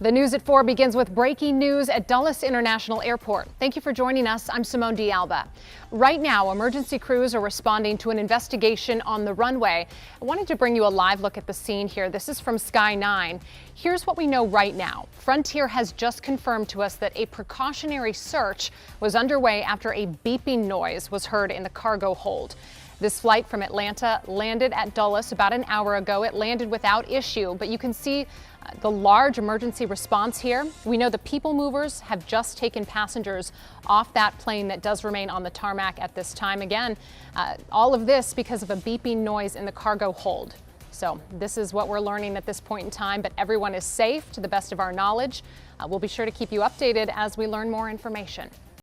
The news at 4 begins with breaking news at Dulles International Airport. Thank you for joining us. I'm Simone D'Alba. Right now, emergency crews are responding to an investigation on the runway. I wanted to bring you a live look at the scene here. This is from Sky 9. Here's what we know right now. Frontier has just confirmed to us that a precautionary search was underway after a beeping noise was heard in the cargo hold. This flight from Atlanta landed at Dulles about an hour ago. It landed without issue, but you can see the large emergency response here. We know the people movers have just taken passengers off that plane that does remain on the tarmac at this time. Again, all of this because of a beeping noise in the cargo hold. So this is what we're learning at this point in time, but everyone is safe to the best of our knowledge. We'll be sure to keep you updated as we learn more information.